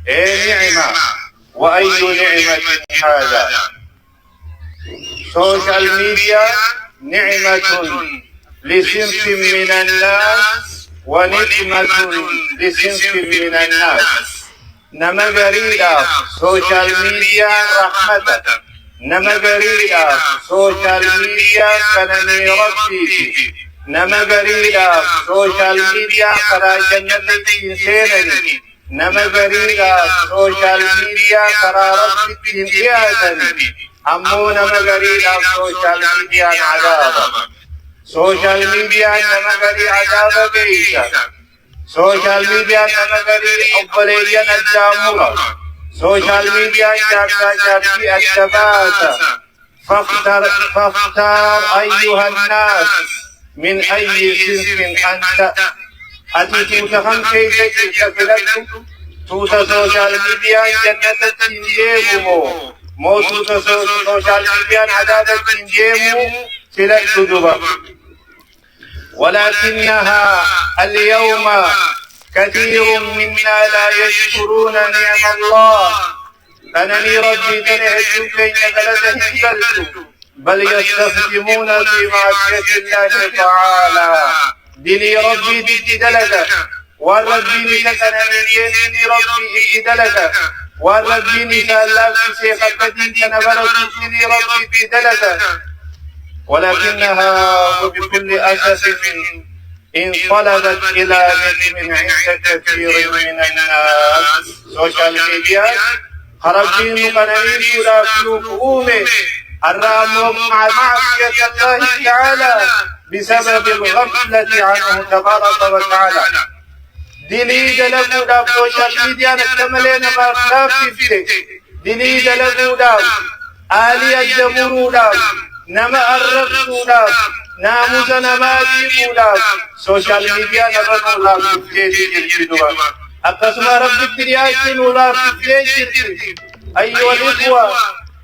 إيه نعمة، وأي نعمة هذا؟ سوشيال ميديا نعمة لصنف من الناس ونقمة لصنف من الناس. نما قريدا سوشيال ميديا رحمة، نما قريدا سوشيال ميديا كنني ربي، نما قريدا سوشيال ميديا كرا جنة الإنسان، نما قريدا سوشيال ميديا كرا ربي الإنسان، أمو نما قريدا سوشيال ميديا عذابا. سوشيال ميديا نما قري عذابا بيسا، سوشيال ميديا نما قري أبليا الجامورة، سوشيال ميديا جارتي الثبات. فاختار أيها الناس من أي صنف أنت. أتي توتخم كيف تكفلت توتا سوشيال ميديا جنة تنجيبه، مو توتا سوشيال ميديا عذاب تنجيبه سلك دبا. ولكنها اليوم كثير منا لا يشكرون نعم الله. أنني ربي تنهجم كي نغلته بل يستخدمون في معصية الله تعالى. دلي ربي تدلك والربي نتكنني ربي تدلك والربي نتألف شيخ القديم كنبرك دلي ربي تدلك. ولكنها وبكل أسف انقلبت إلى نجم عند كثير من الناس. سوشيال ميديا خرجين قنانين سورة فلوكومي الرامو مع معصية الله تعالى بسبب الغفلة عنه تبارك وتعالى. دليل لقو داب سوشيال ميديا نكتملين ما خلافي دليل لقو داب آلي الجمهور داب نما الرقص داب ناموس نماجي داب سوشيال ميديا نبنو الله سبحانه جلدوا أقسم رب الدنيا سنولا سبحانه. أيها الإخوة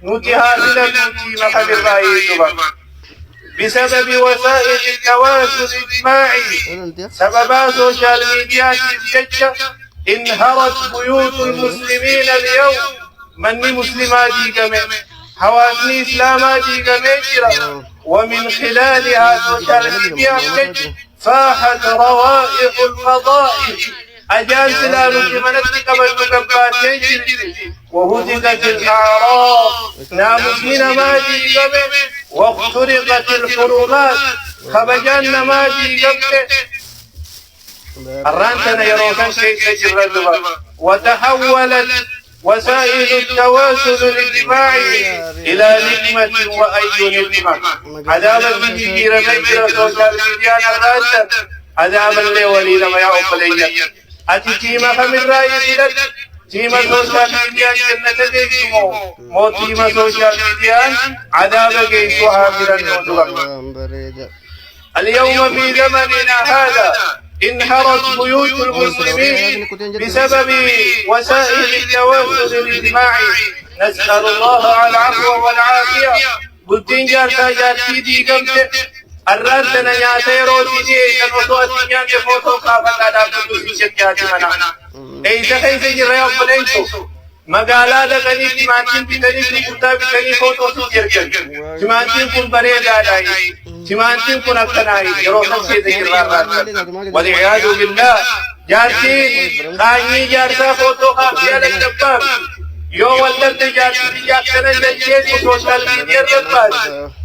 نتهازل نتي محل الرأي بسبب وسائل التواصل الاجتماعي. سبب سوشيال ميديا تشجع انهارت بيوت المسلمين اليوم. من مسلماتي كمان حواسني إسلاماتي كمان، ومن خلالها سوشيال ميديا فاحت روائح الفضائح. أجال سلالو جمنتك قبل مكباتين وهددت الأعراض ناموسين ماجي قبل واخترقت الحرمات خبجان ماجي قبل. الرانتنا يروكن كيف يجرد. وتحولت وسائل التواصل الاجتماعي إلى نقمة وأي نقمة. عذابا من جيرة غير سوشيال ميديا الرانتن عذابا لولي لما يعوق لي. أتي تيما خمر رأي لك تيما سوشيال ميديا جنة ديكمو مو تيما سوشيال ميديا عذاب جيسو عاملا نوتوغا. اليوم في زمننا هذا انهارت بيوت المسلمين بسبب وسائل التواصل الاجتماعي. نسأل الله العفو والعافية. قلتين جارتا جارتي دي قمت الرانتنا ياتي روتي دي كنوتو أتنيان دي فوتو قابل دابتو سيشتياتي منا. ايسا خيسا جرأي أفلينتو مقالا دقني تمانتين بتني كتا بتني فوتو سيجركن تمانتين كن بريد آلاي تمانتين كن أكتناي يروحن سيدا جرأي. والعياذ بالله جارتين خاني جارتا فوتو قابل لك يو ولدت جارتي جاكتنا جنجيز وسوشيال ميديا رباز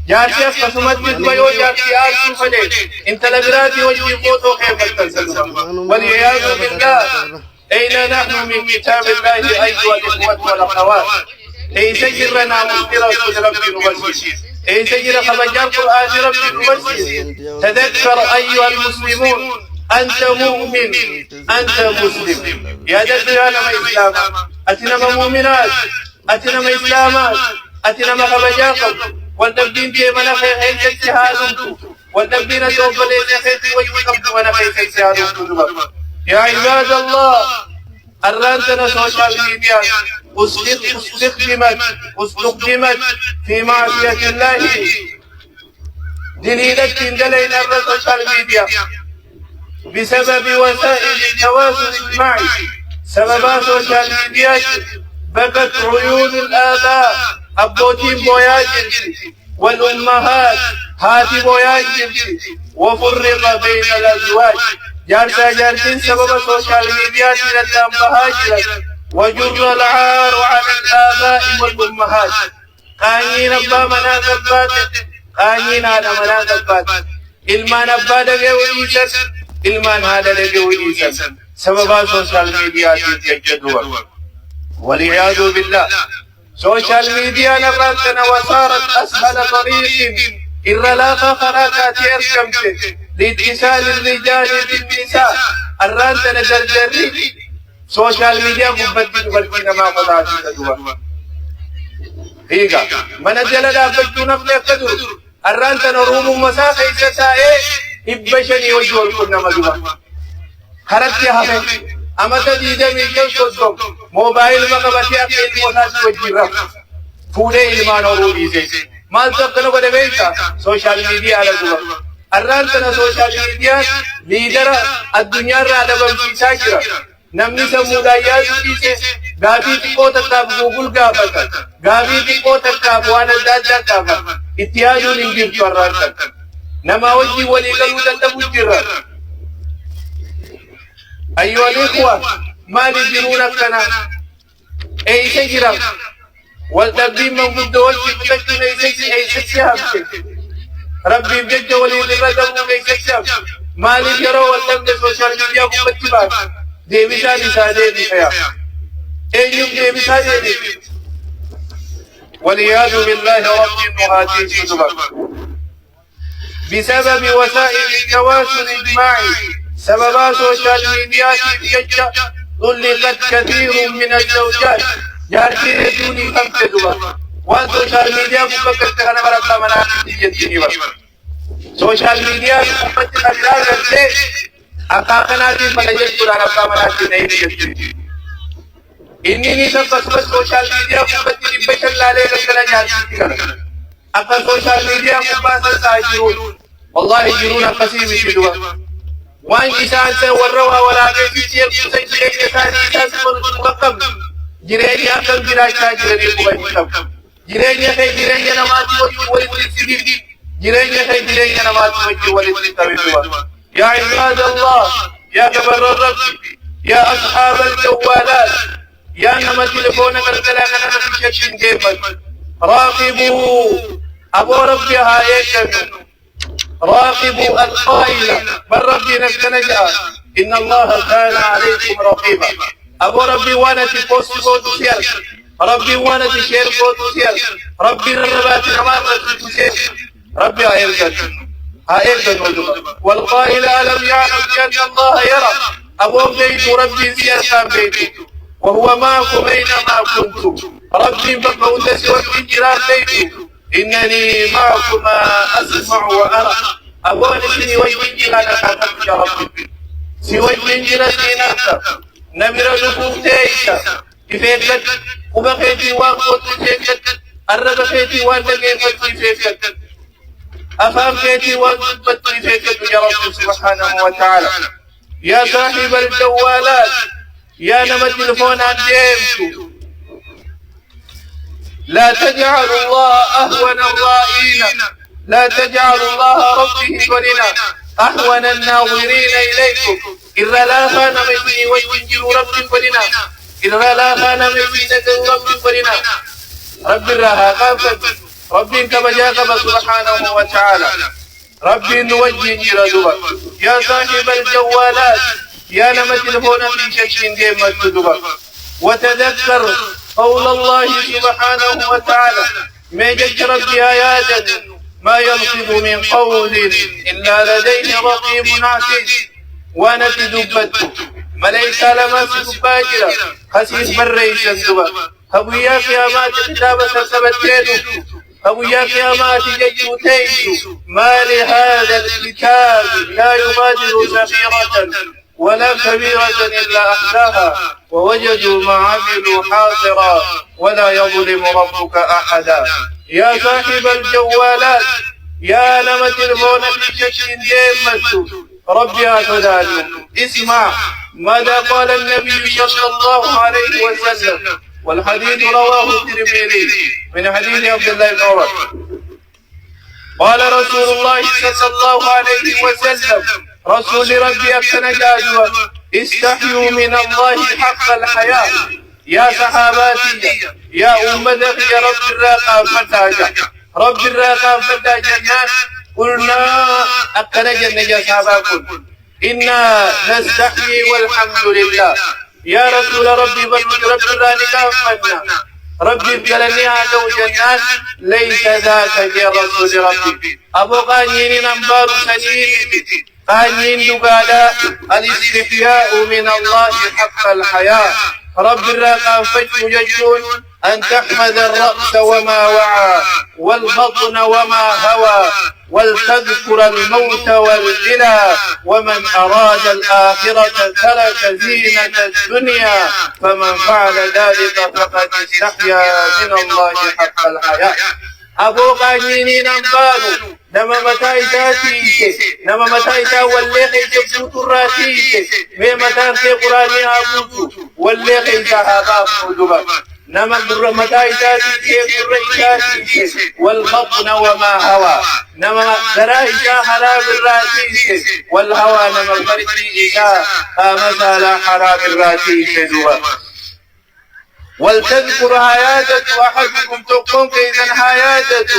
جارتي قسمت بيو جارتي آرسو فلي انت لبراتي وجي فوتو خيبت تنسلوا. والعياذ بالله أين نحن من كتاب الله أيها الإخوة والأخوات؟ أي سجرنا مذكرة ربي نبشر، أي سجر خبجان قرآن ربي نبشر. تذكر أيها المسلمون أنت مؤمن أنت مسلم. يا دجال ما إسلام أتنما مؤمنات أتنما إسلامات أتنما خبجاكم والنبدين بي من خير اجتهادكم والنبدين توب ليس خير وجهكم وانا خير اجتهادكم. يا عباد الله الرانتنا سوشيال ميديا استخدمت في معصية الله. دليلك دلينا السوشيال ميديا بسبب وسائل التواصل الاجتماعي. سببا سوشال ميديا بكت عيون الآباء أبوتين بوياجر والأمهات هاتي بوياجر وفرق بين الأزواج جارسا جارسين سبب سوشال ميديا لدام بهاجرا وجر العار على الآباء والأمهات قانين أبا مناقبات قانين على مناقبات إلمان أبا دقي وليسا إلمان هذا دقي وليسا سبب سوشال ميديا تجدوا والعياذ بالله سوشال ميديا نرانتنا وصارت أسهل طريق الرلاقة خراكات يركمت لاتصال الرجال بالنساء الرانتنا جرجري سوشال ميديا قبت بركنا ما قضاء تدوا هيغا من جلدا بجو نفل قدر الرانتنا روم مساخ إسسائي إبشني وجوه كنا مدوا خرجت يا أما تجد ميكل صدق موبايل مقبتي أكيد موساد وجيرا فودي إلمان ورودي سي مال تقنو قد بيتا سوشال ميديا على دوا الرانتنا سوشال ميديا ليدر الدنيا رادا بمسيسا جرا نمني سمودايا سيسي غابي تقو تقاب گوگل غابتا غابي تقو تقاب وانا دادا غابتا اتيادو ننجب فرانتا نما وجي ولي قلو تتبو جرا أيها الإخوة ما نجرونك كنا أي سجرا والتقديم من قد وجه بتكتن أي سجرا ربي بجد ولي لردم أي سجرا ما نجروا والتقدم سوشال ميديا قبتبات دي مثال سادة دي حياة أي يوم دي مثال دي والعياذ بالله رب المهاتين سبب بسبب وسائل التواصل الاجتماعي سببا سوشال ميديا تججا طلقت كثير من الزوجات جارتي دوني خمسة دوا وان سوشال ميديا بكت كان برا منا تججني بس سوشال ميديا بكت كان رجع أكاكنا دي ملاجئ كورا برا منا تجني تججني إني نسب بس سوشال ميديا بكت بيشل لالي كنا جارتي كنا أكا سوشال ميديا مباسل سايجرون والله يجرون قسيم دوا وان إنسان سوروا ولا بيجي يسوي إنسان مرتب جريني أكم جراحة جريني كويسم جريني هاي جريني نماذج ولي تسيب جريني هاي جريني نماذج ولي تسيب يا عباد الله يا كبر الرب يا أصحاب الجوالات يا نما تلفون كرتلا كنا في شكل جيبك راقبوا أبو ربي هايكم راقبوا القائل بل ربي نستنجأ إن الله كان عليكم رقيبا أبو ربي وانا تبوست بوتوسيال ربي وانا تشير بوتوسيال ربي الربات نمارة تشير ربي هايرجن والقائل ألم يعلم بأن الله يرى أبو بيت ربي زيارة بيته وهو معكم أينما كنتم ربي بقول سوى الإنجران بيته إنني معكما أسمع وأرى أقول سني وجهي على حقك يا ربي سوى الإنجران دينك نمر نفوك تيسا كيفيت وبقيتي وقت تيسا الربقيتي وانتقين فتيسا أفهمتي وانتقين فتيسا يا رب سبحانه وتعالى يا صاحب الجوالات يا نما التلفون عن جيبك لا تجعل الله أهون الرائين لا تجعل الله ربه ولنا أهون الناظرين إليكم إذا لا خان مثلي وجنجر رب ولنا إذا لا خان مثلي رب ولنا رب الرها قافت رب كما جاء سبحانه وتعالى رب نوجه ردوا يا صاحب الجوالات يا نما تلفون في شك ديما تدوا وتذكر قول الله سبحانه وتعالى ما ججرت بآيات ما يلفظ من قول إلا لديه رقيب عتيد وانا تدبت مليس لما سباجرا خسيس بريس الدبا هبويا قيامات كتاب سبت يدو هبويا قيامات ججو تيسو ما لهذا الكتاب لا يغادر صغيرة ولا كبيرة إلا أحلاها ووجدوا ما عملوا حاضرا ولا يظلم ربك أحدا يا صاحب الجوالات يا نما تلفون في شك ديمتو ربها تدالهم. اسمع ماذا قال النبي صلى الله عليه وسلم، والحديث رواه الترمذي من حديث عبد الله بن عمر. قال رسول الله صلى الله عليه وسلم، رسول ربي أكتنجاجوا: استحيوا من الله حق الحياة. يا صحاباتي يا أمتي يا رب الراقام فتاجا، رب الراقام فتاجا الناس. قلنا أكتنجا يا صحاباكم إنا نستحيي والحمد لله. يا رسول ربي بل رب الراقام فتنا ربي بلني هذا وجنان ليس ذاك يا رسول ربي. أبو قانين نمبر سنين قانين دقالا الاستحياء من الله حق الحياة. رب الراقام فتح ججون أن تحمد الرأس وما وعى والبطن وما هوى ولتذكر الموت والبلا ومن أراد الآخرة ترك زينة الدنيا فمن فعل ذلك فقد استحيا من الله حق الحياة. أبو قانيني نمبانو نما متى إتاتيك نما متى إتا والليخ جبسوت الراتيك مي متى في قراني أبوتو والليخ إتا هذا فودوبا نما متى إتاتيك إتاتيك والبطن وما هوى نما ترى إتا حرام الراتيك والهوى نما فرجي إتا مثال حرام الراتيك دوبا. ولتذكر حياتك أحدكم تقوم إذن حياتك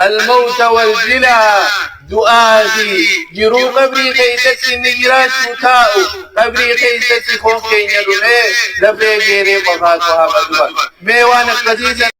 الموت والجلا دعاتي جرو قبري خيست نجرات متاؤ قبري خيست خون كين يدومي لفي غيري بغاتها بدوا ميوان قديسا